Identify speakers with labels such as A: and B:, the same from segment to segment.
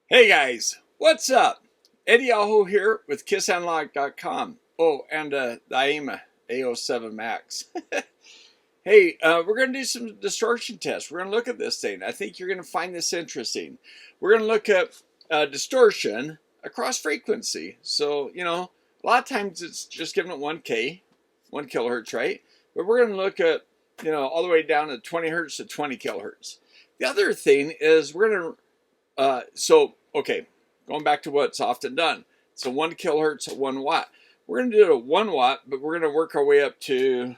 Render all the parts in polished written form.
A: Hey guys, what's up? Eddie Aho here with KissAnalog.com. Oh, and the Aiyima A07 Max. Hey, we're going to do some distortion tests. We're going to look at this thing. I think you're going to find this interesting. We're going to look at distortion across frequency. So, a lot of times it's just given at 1K, 1 kilohertz, right? But we're going to look at, all the way down to 20 hertz to 20 kilohertz. The other thing is we're going to, okay, going back to what's often done. So 1 kilohertz at 1 watt. We're going to do it at 1 watt, but we're going to work our way up to,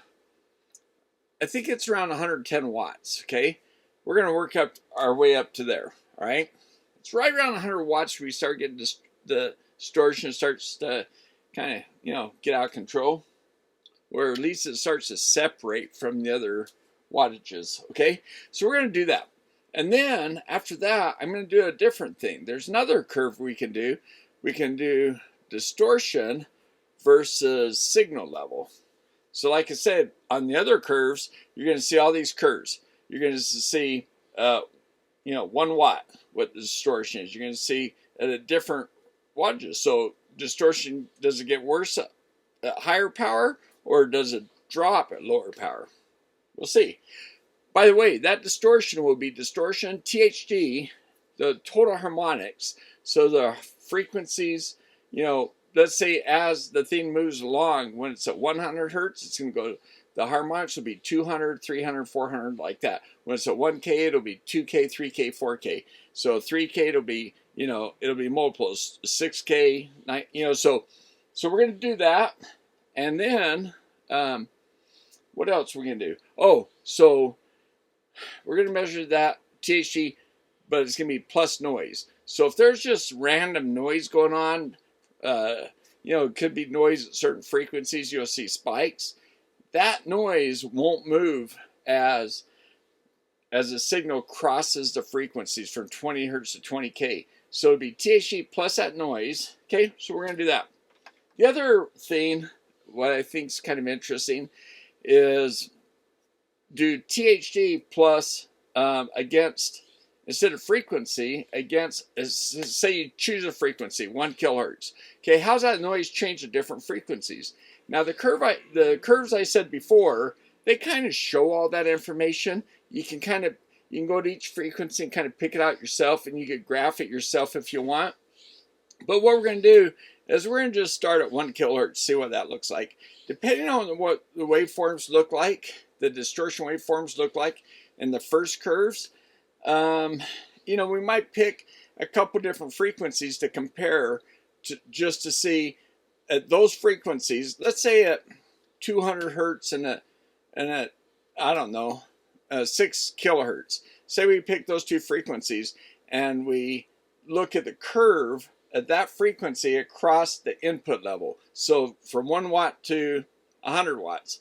A: I think it's around 110 watts, okay? We're going to work up our way up to there, all right? It's right around 100 watts we start getting the distortion starts to kind of, get out of control, where at least it starts to separate from the other wattages, okay? So we're going to do that. And then after that, I'm going to do a different thing. There's another curve we can do. We can do distortion versus signal level. So like I said, on the other curves, you're going to see all these curves. You're going to see, 1 watt, what the distortion is. You're going to see at a different wattages. So distortion, does it get worse at higher power or does it drop at lower power? We'll see. By the way, that distortion will be distortion, THD, the total harmonics. So the frequencies, let's say as the thing moves along, when it's at 100 hertz, it's going to go, the harmonics will be 200, 300, 400, like that. When it's at 1K, it'll be 2K, 3K, 4K. So 3K, it'll be, it'll be multiples, 6K, 9, so we're going to do that. And then, what else we're going to do? Oh, so we're going to measure that THD, but it's going to be plus noise. So if there's just random noise going on, it could be noise at certain frequencies, you'll see spikes. That noise won't move as the signal crosses the frequencies from 20 hertz to 20K. So it'll be THD plus that noise. Okay, so we're going to do that. The other thing, what I think is kind of interesting, is do THD plus against, instead of frequency, against, say you choose a frequency, 1 kilohertz. Okay, how's that noise change at different frequencies? Now the curves I said before, they kind of show all that information. You can go to each frequency and kind of pick it out yourself, and you could graph it yourself if you want. But what we're going to do is we're going to just start at 1 kilohertz, see what that looks like. Depending on what the waveforms look like, the distortion waveforms look like in the first curves, we might pick a couple different frequencies to compare just to see at those frequencies. Let's say at 200 hertz and at I don't know, 6 kilohertz. Say we pick those two frequencies and we look at the curve at that frequency across the input level. So from 1 watt to 100 watts.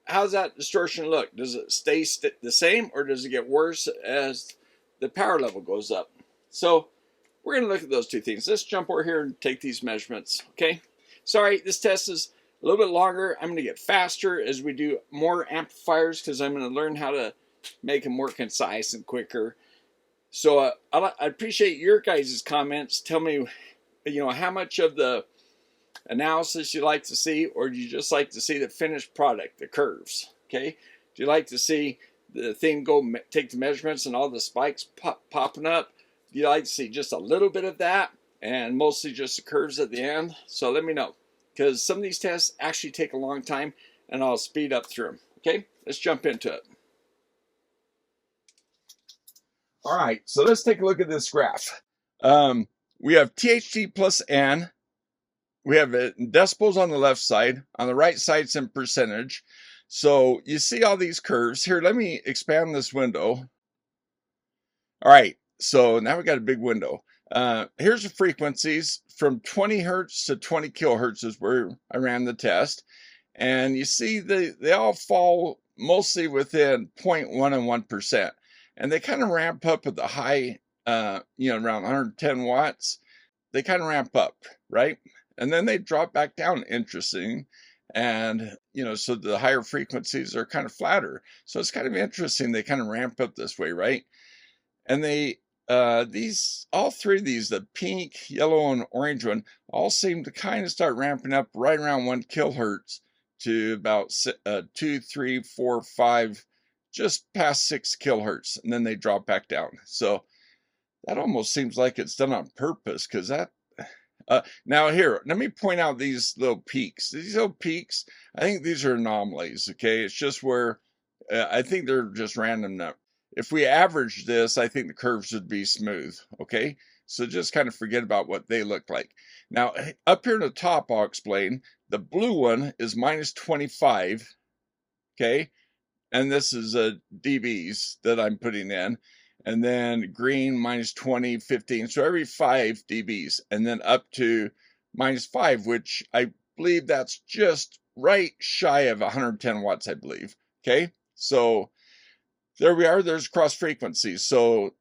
A: How's that distortion look? Does it stay the same, or does it get worse as the power level goes up? So we're going to look at those two things. Let's jump over here and take these measurements, okay? Sorry, this test is a little bit longer. I'm going to get faster as we do more amplifiers because I'm going to learn how to make them more concise and quicker. So I appreciate your guys' comments. Tell me, how much of the analysis you like to see, or do you just like to see the finished product, the curves? Okay, do you like to see the thing go take the measurements and all the spikes popping up? Do you like to see just a little bit of that and mostly just the curves at the end? So let me know, because some of these tests actually take a long time and I'll speed up through them. Okay, let's jump into it. All right, so let's take a look at this graph. We have THD plus N. We have it in decibels on the left side. On the right side, it's in percentage. So you see all these curves. Here, let me expand this window. All right, so now we got a big window. Here's the frequencies from 20 hertz to 20 kilohertz is where I ran the test. And you see they all fall mostly within 0.1 and 1%. And they kind of ramp up at the high, around 110 watts. They kind of ramp up, right? And then they drop back down, interesting. And, you know, so the higher frequencies are kind of flatter. So it's kind of interesting. They kind of ramp up this way, right? And they, all three of these, the pink, yellow, and orange one, all seem to kind of start ramping up right around 1 kilohertz to about 2, 3, 4, 5, just past 6 kilohertz. And then they drop back down. So that almost seems like it's done on purpose, because that, now here, let me point out these little peaks. These little peaks, I think these are anomalies, okay? It's just where, I think they're just random. If we average this, I think the curves would be smooth, okay? So just kind of forget about what they look like. Now, up here in the top, I'll explain. The blue one is minus 25, okay? And this is dBs that I'm putting in. And then green, minus 20, 15. So every 5 dBs. And then up to minus 5, which I believe that's just right shy of 110 watts, I believe. Okay, so there we are. There's cross frequencies. So,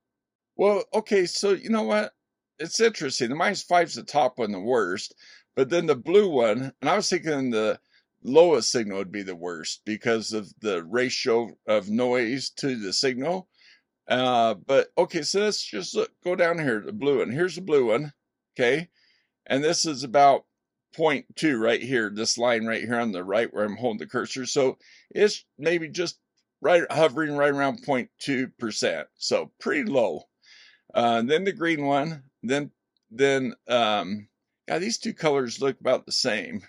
A: well, okay, so you know what? It's interesting. The minus 5 is the top one, the worst. But then the blue one, and I was thinking the lowest signal would be the worst because of the ratio of noise to the signal. But okay, so let's just go down here, the blue one. Here's the blue one, okay? And this is about 0.2 right here, this line right here on the right where I'm holding the cursor. So it's maybe just right, hovering right around 0.2%. So pretty low. Then the green one, then God, these two colors look about the same.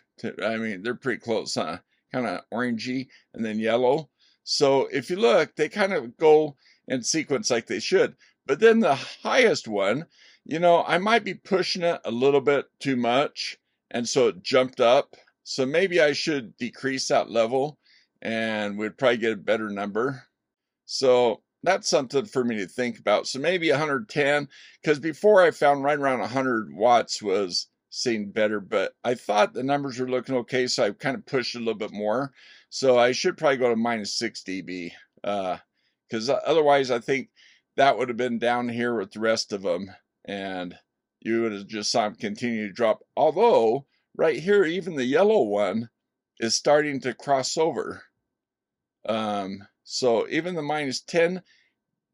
A: I mean, they're pretty close, huh? Kind of orangey, and then yellow. So if you look, they kind of go in sequence like they should. But then the highest one, you know, I might be pushing it a little bit too much, and so it jumped up. So maybe I should decrease that level, and we'd probably get a better number. So that's something for me to think about. So maybe 110, because before I found right around 100 watts was seeing better, but I thought the numbers were looking okay, so I kind of pushed a little bit more. So I should probably go to minus 6 dB, because otherwise I think that would have been down here with the rest of them, and you would have just saw them continue to drop. Although right here, even the yellow one is starting to cross over. So even the minus 10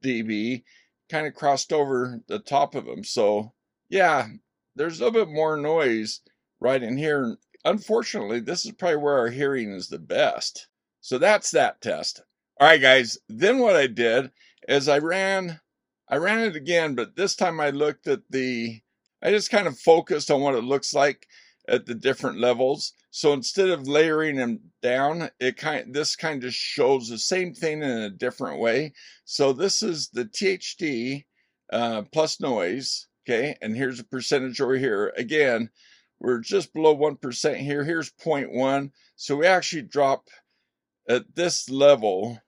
A: dB kind of crossed over the top of them. So yeah, there's a little bit more noise right in here. Unfortunately, this is probably where our hearing is the best. So that's that test. All right, guys. Then what I did is I ran it again, but this time I looked at I just kind of focused on what it looks like at the different levels. So instead of layering them down, this kind of shows the same thing in a different way. So this is the THD plus noise, okay? And here's a percentage over here. Again, we're just below 1% here. Here's 0.1. So we actually drop at this level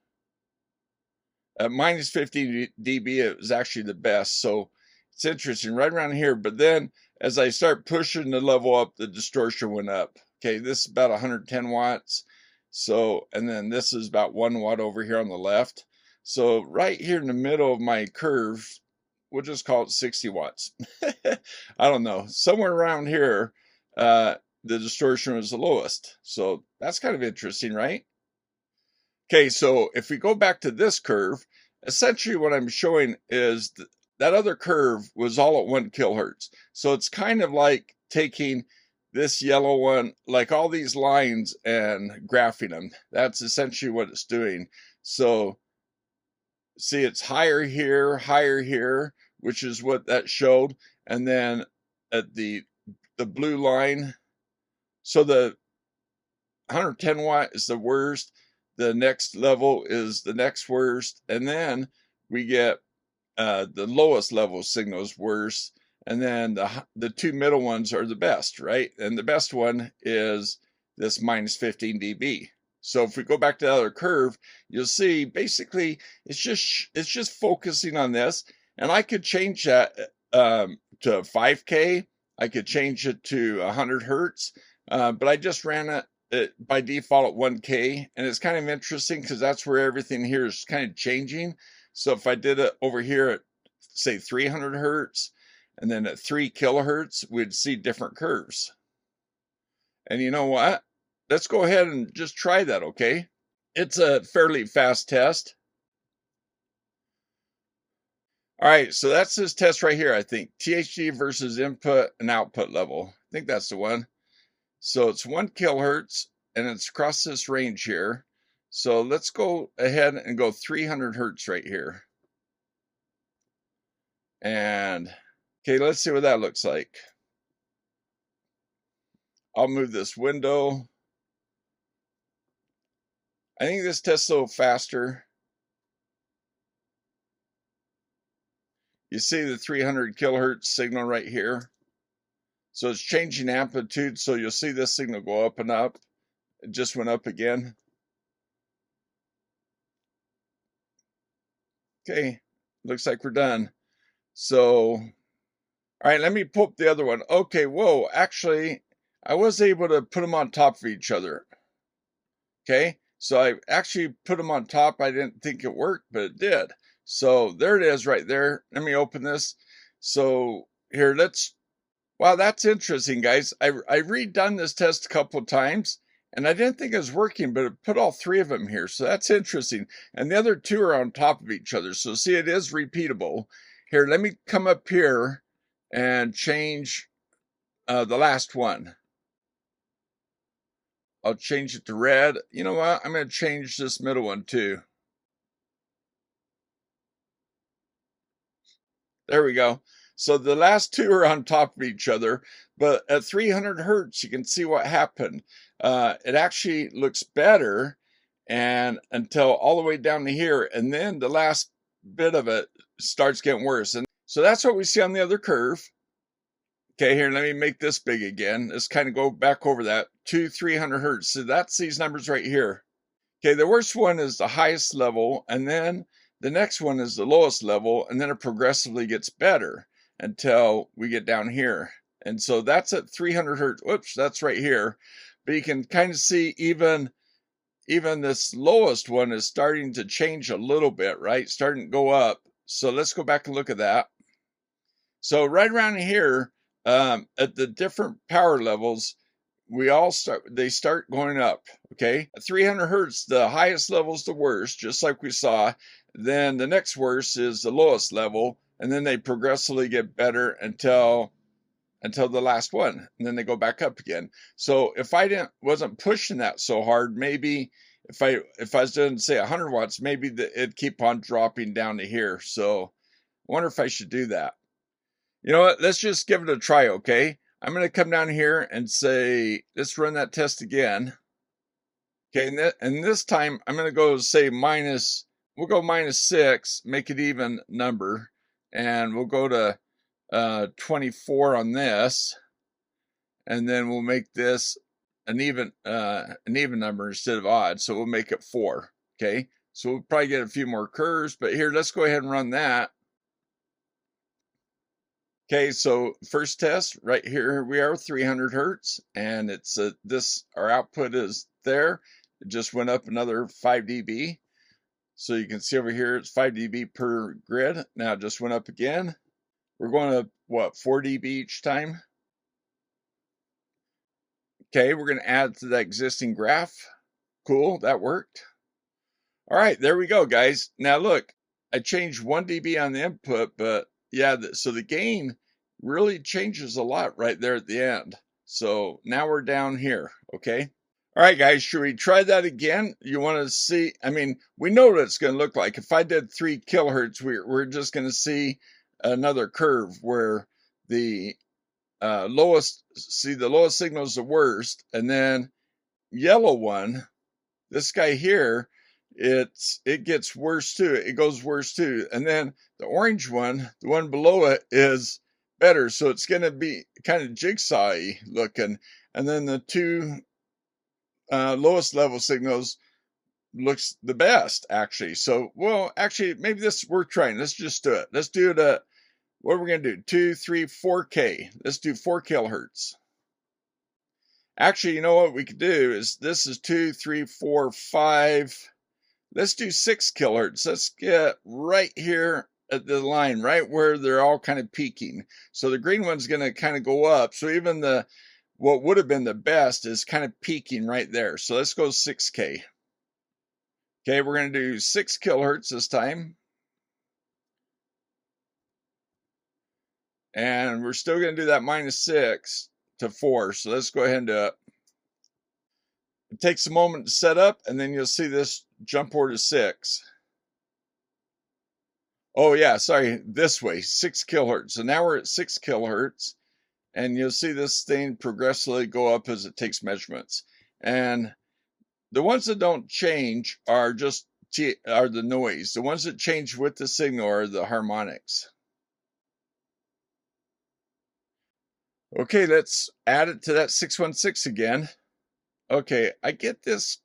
A: at minus 50 dB. It was actually the best. So it's interesting right around here. But then as I start pushing the level up, the distortion went up. Okay, this is about 110 watts. So, and then this is about 1 watt over here on the left. So right here in the middle of my curve, we'll just call it 60 watts. I don't know, somewhere around here, the distortion was the lowest. So that's kind of interesting, right? Okay, so if we go back to this curve, essentially what I'm showing is that other curve was all at 1 kilohertz. So it's kind of like taking this yellow one, like all these lines, and graphing them. That's essentially what it's doing. So see, it's higher here, which is what that showed. And then at the blue line, so the 110 watt is the worst. The next level is the next worst. And then we get the lowest level signals worse. And then the two middle ones are the best, right? And the best one is this minus 15 dB. So if we go back to the other curve, you'll see basically it's just focusing on this. And I could change that to 5K. I could change it to 100 hertz, but I just ran it by default at 1K. And it's kind of interesting because that's where everything here is kind of changing. So if I did it over here at, say, 300 hertz, and then at 3 kilohertz, we'd see different curves. And you know what? let's go ahead and just try that, okay? It's a fairly fast test. All right, so that's this test right here, I think. THD versus input and output level. I think that's the one. So it's 1 kilohertz, and it's across this range here. So let's go ahead and go 300 hertz right here. And, okay, let's see what that looks like. I'll move this window. I think this test's a little faster. You see the 300 kilohertz signal right here. So it's changing amplitude, so you'll see this signal go up and up. It just went up again. Okay, looks like we're done. So, all right, let me pull up the other one. Okay, whoa, actually, I was able to put them on top of each other. Okay, so I actually put them on top. I didn't think it worked, but it did. So there it is right there. Let me open this. So here, wow, that's interesting, guys. I redone this test a couple of times, and I didn't think it was working, but it put all 3 of them here. So that's interesting. And the other 2 are on top of each other. So see, it is repeatable. Here, let me come up here and change the last one. I'll change it to red. You know what? I'm going to change this middle one too. There we go. So the last 2 are on top of each other, but at 300 hertz, you can see what happened. It actually looks better and until all the way down to here, and then the last bit of it starts getting worse. And so that's what we see on the other curve. Okay, here, let me make this big again. Let's kind of go back over that. 300 hertz. So that's these numbers right here. Okay, the worst one is the highest level, and then the next one is the lowest level, and then it progressively gets better until we get down here. And so that's at 300 hertz. Whoops, that's right here. But you can kind of see even this lowest one is starting to change a little bit, right? Starting to go up. So let's go back and look at that. So right around here, at the different power levels, they start going up. Okay, at 300 hertz, the highest level is the worst, just like we saw. Then the next worst is the lowest level, and then they progressively get better until the last one, and then they go back up again. So if I wasn't pushing that so hard, maybe if I was doing, say, 100 watts, maybe it'd keep on dropping down to here. So I wonder if I should do that. You know what? Let's just give it a try, okay? I'm going to come down here and say, let's run that test again. Okay, and this time I'm going to go say we'll go -6, make it even number, and we'll go to 24 on this, and then we'll make this an even number instead of odd, so we'll make it 4. Okay, so we'll probably get a few more curves, but here, let's go ahead and run that. Okay, so first test right here we are, 300 hertz, and it's our output is there. It just went up another 5 dB. So you can see over here it's 5 dB per grid. Now it just went up again. We're going to what, 4 dB each time? Okay, we're going to add to that existing graph. Cool, that worked. All right, there we go, guys. Now look, I changed 1 dB on the input, but yeah, so the gain really changes a lot right there at the end. So now we're down here, okay? All right, guys, should we try that again? You want to see, I mean, we know what it's going to look like. If I did 3 kilohertz, we're just going to see another curve where the lowest signal is the worst, and then yellow one, this guy here, it gets worse too. It goes worse too. And then the orange one, the one below it, is better. So it's going to be kind of jigsaw-y looking. And then the 2 lowest level signals looks the best, actually. So, well, actually, maybe this is worth trying. Let's just do it. Let's do it at, what are we going to do? 2, 3, 4K. Let's do 4 kilohertz. Actually, you know what we could do is, this is 2, 3, 4, 5. Let's do 6 kilohertz. Let's get right here at the line, right where they're all kind of peaking. So the green one's going to kind of go up. So even what would have been the best is kind of peaking right there. So let's go 6K. Okay, we're going to do 6 kilohertz this time. And we're still going to do that -6 to 4. So let's go ahead and do it. It takes a moment to set up, and then you'll see this jump over to 6. Oh yeah, sorry, this way, 6 kilohertz. So now we're at 6 kilohertz, and you'll see this thing progressively go up as it takes measurements. And the ones that don't change are just the noise. The ones that change with the signal are the harmonics. Okay, let's add it to that 616 again. Okay, I get this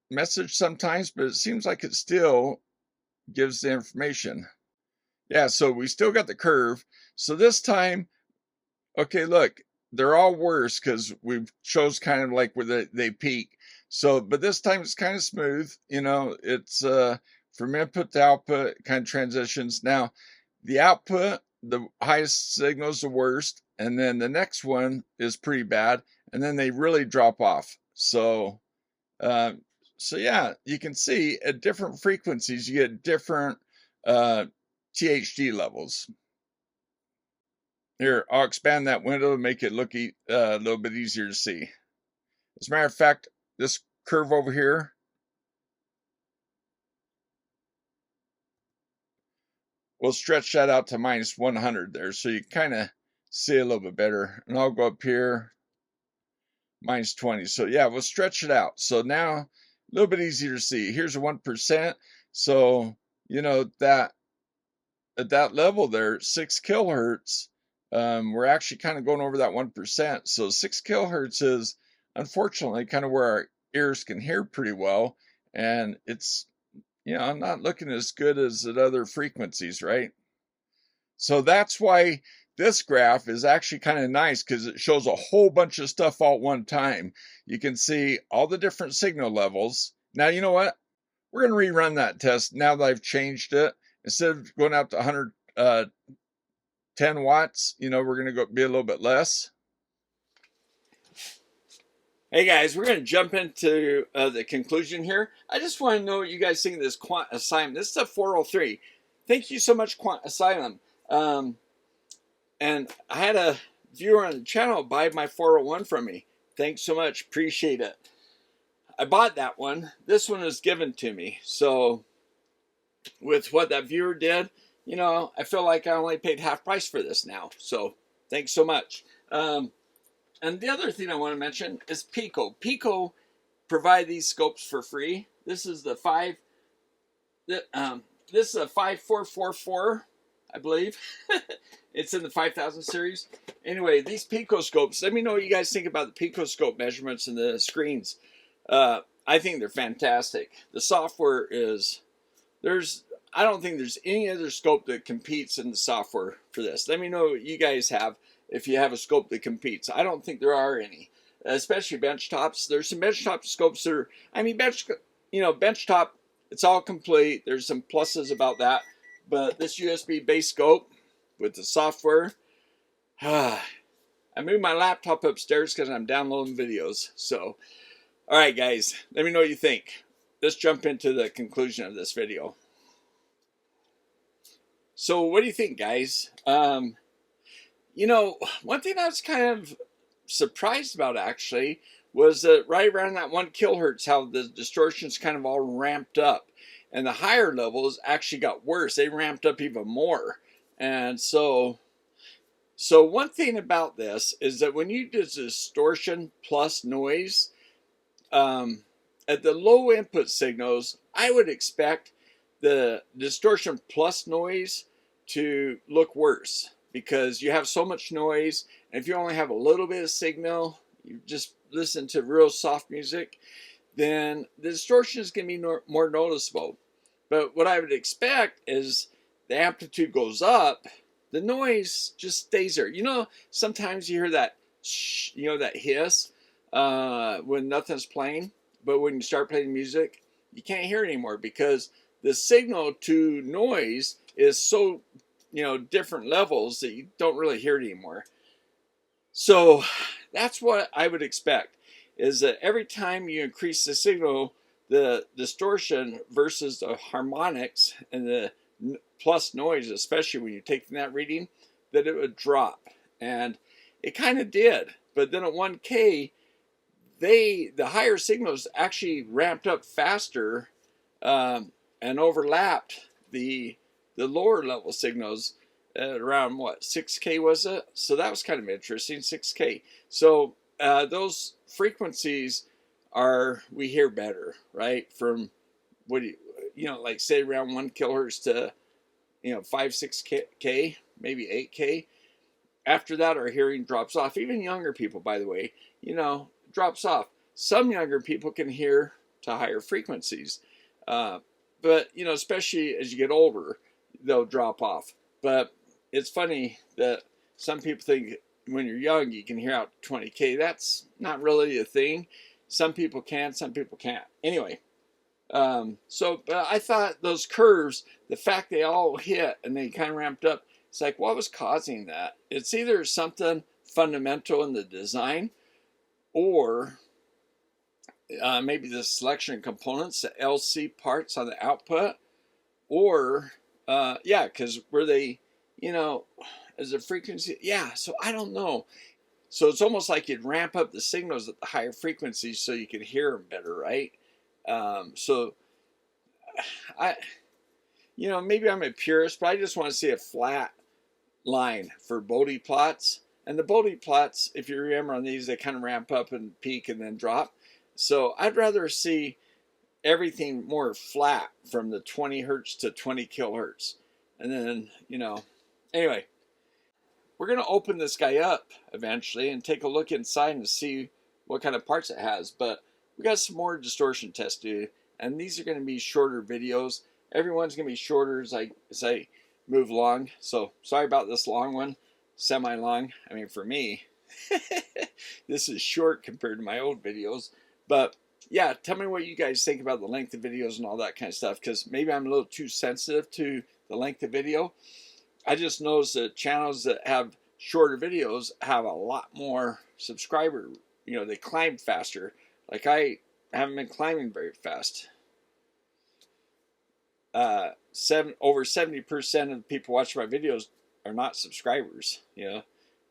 A: message sometimes, but it seems like it still gives the information. Yeah, so we still got the curve. So this time, okay, look, they're all worse because we've chose kind of like where they peak. So, but this time it's kind of smooth. You know, it's from input to output, kind of transitions. Now, the output, the highest signal is the worst, and then the next one is pretty bad, and then they really drop off. So yeah, you can see at different frequencies you get different THD levels. Here, I'll expand that window and make it look a little bit easier to see. As a matter of fact, this curve over here, we'll stretch that out to -100 there, so you kind of see a little bit better. And I'll go up here, -20. So yeah, we'll stretch it out. So now a little bit easier to see. Here's a 1%. So, you know, that at that level there, 6 kilohertz, we're actually kind of going over that 1%. So 6 kilohertz is unfortunately kind of where our ears can hear pretty well. And it's, you know, not looking as good as at other frequencies, right? So that's why this graph is actually kind of nice, because it shows a whole bunch of stuff all at one time. You can see all the different signal levels. Now, you know what? We're going to rerun that test now that I've changed it. Instead of going out to 110 watts, you know, we're going to go be a little bit less. Hey guys, we're going to jump into the conclusion here. I just want to know what you guys think of this QuantAsylum. This is a 403. Thank you so much, QuantAsylum. And I had a viewer on the channel buy my 401 from me. Thanks so much. Appreciate it. I bought that one. This one was given to me. So with what that viewer did, you know, I feel like I only paid half price for this now. So thanks so much. And the other thing I want to mention is Pico. Pico provide these scopes for free. This is the 5444, I believe. It's in the 5000 series. Anyway, these Pico scopes, let me know what you guys think about the Pico scope measurements and the screens. I think they're fantastic. The software is, I don't think there's any other scope that competes in the software for this. Let me know what you guys have if you have a scope that competes. I don't think there are any, especially benchtops. There's some benchtop scopes that are, I mean, benchtop, it's all complete. There's some pluses about that. But this USB-based scope with the software, I moved my laptop upstairs because I'm downloading videos. So, all right, guys, let me know what you think. Let's jump into the conclusion of this video. So, what do you think, guys? You know, one thing I was kind of surprised about, actually, was that right around that 1 kilohertz, how the distortions kind of all ramped up. And the higher levels actually got worse. They ramped up even more. And so one thing about this is that when you do distortion plus noise, at the low input signals, I would expect the distortion plus noise to look worse, because you have so much noise, and if you only have a little bit of signal, you just listen to real soft music, then the distortion is going to be more noticeable. But what I would expect is the amplitude goes up, the noise just stays there. You know, sometimes you hear that shh, you know, that hiss when nothing's playing, but when you start playing music, you can't hear it anymore, because the signal to noise is so, you know, different levels that you don't really hear it anymore. So that's what I would expect, is that every time you increase the signal, the distortion versus the harmonics and the plus noise, especially when you're taking that reading, that it would drop. And it kind of did. But then at 1K, the higher signals actually ramped up faster and overlapped the lower level signals at around what, 6K was it? So that was kind of interesting, 6K. So those frequencies we hear better, right? From what do you know, like say around 1 kilohertz to 5, 6K, maybe 8K. After that, our hearing drops off. Even younger people, by the way, drops off. Some younger people can hear to higher frequencies, but especially as you get older, they'll drop off. But it's funny that some people think when you're young you can hear out 20K. That's not really a thing. Some people can, some people can't. Anyway, but I thought those curves, the fact they all hit and they kind of ramped up, it's like, what was causing that? It's either something fundamental in the design, or maybe the selection of components, the LC parts on the output, or yeah, because were they, as a frequency? Yeah, so I don't know. So it's almost like you'd ramp up the signals at the higher frequencies so you could hear them better, right? So I, maybe I'm a purist, but I just want to see a flat line for Bode plots. And the Bode plots, if you remember on these, they kind of ramp up and peak and then drop. So I'd rather see everything more flat from the 20 hertz to 20 kilohertz. And then, anyway, we're going to open this guy up eventually and take a look inside and see what kind of parts it has. But we got some more distortion tests to do, and these are going to be shorter videos. Everyone's going to be shorter as I move along. So sorry about this long one, semi-long. I mean, for me, this is short compared to my old videos. But yeah, tell me what you guys think about the length of videos and all that kind of stuff, because maybe I'm a little too sensitive to the length of video. I just noticed that channels that have shorter videos have a lot more subscribers. They climb faster. Like I haven't been climbing very fast. Over 70% of the people watching my videos are not subscribers.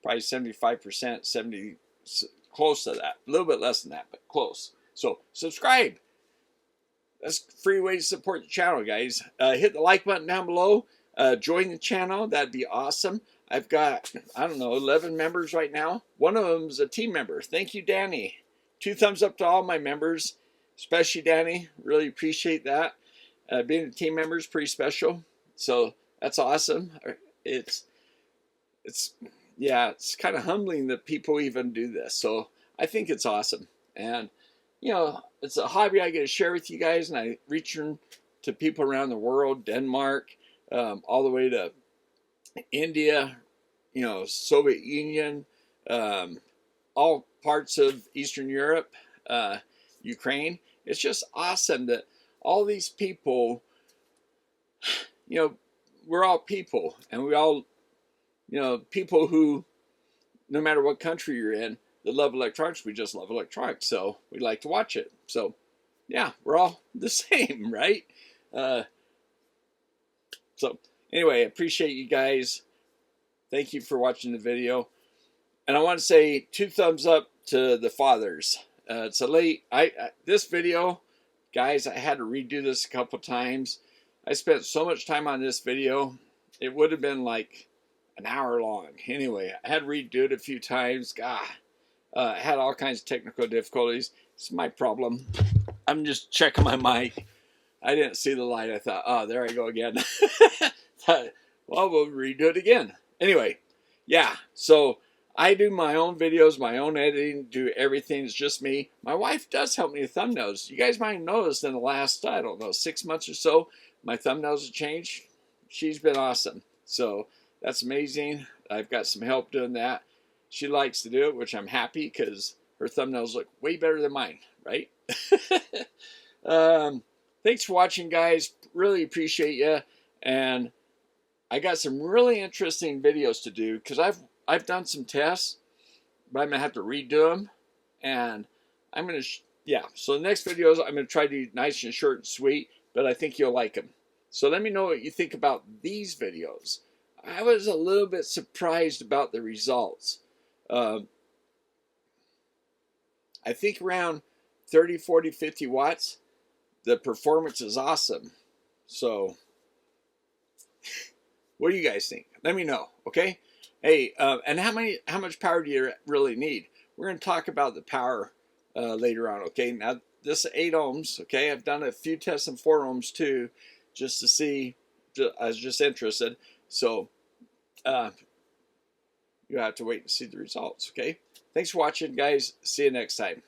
A: Probably 75%, 70, close to that. A little bit less than that, but close. So subscribe. That's a free way to support the channel, guys. Hit the like button down below. Join the channel. That'd be awesome. I've got, 11 members right now. One of them is a team member. Thank you, Danny. 2 thumbs up to all my members, especially Danny. Really appreciate that. Being a team member is pretty special. So that's awesome. It's kind of humbling that people even do this. So I think it's awesome. And, it's a hobby I get to share with you guys, and I reach to people around the world, Denmark, all the way to India, Soviet Union, all parts of Eastern Europe, Ukraine. It's just awesome that all these people, we're all people, and we all, people who, no matter what country you're in, that love electronics, we just love electronics, so we like to watch it. So yeah, we're all the same, right? So anyway, I appreciate you guys. Thank you for watching the video. And I want to say 2 thumbs up to the fathers. It's a late, this video, guys, I had to redo this a couple times. I spent so much time on this video. It would have been like an hour long. Anyway, I had to redo it a few times. God, I had all kinds of technical difficulties. It's my problem. I'm just checking my mic. I didn't see the light. I thought, oh, there I go again. Well, we'll redo it again. Anyway, yeah, so I do my own videos, my own editing, do everything. It's just me. My wife does help me with thumbnails. You guys might have noticed in the last, 6 months or so, my thumbnails have changed. She's been awesome. So that's amazing. I've got some help doing that. She likes to do it, which I'm happy, because her thumbnails look way better than mine, right? Thanks for watching, guys. Really appreciate you. And I got some really interesting videos to do, because I've done some tests, but I'm going to have to redo them. And I'm going to, yeah, so the next videos, I'm going to try to do nice and short and sweet, but I think you'll like them. So let me know what you think about these videos. I was a little bit surprised about the results. I think around 30, 40, 50 watts, the performance is awesome. So what do you guys think? Let me know, okay? Hey, and how much power do you really need? We're going to talk about the power later on, okay? Now, this is 8 ohms, okay? I've done a few tests in 4 ohms too, just to see. I was just interested. So you have to wait and see the results, okay? Thanks for watching, guys. See you next time.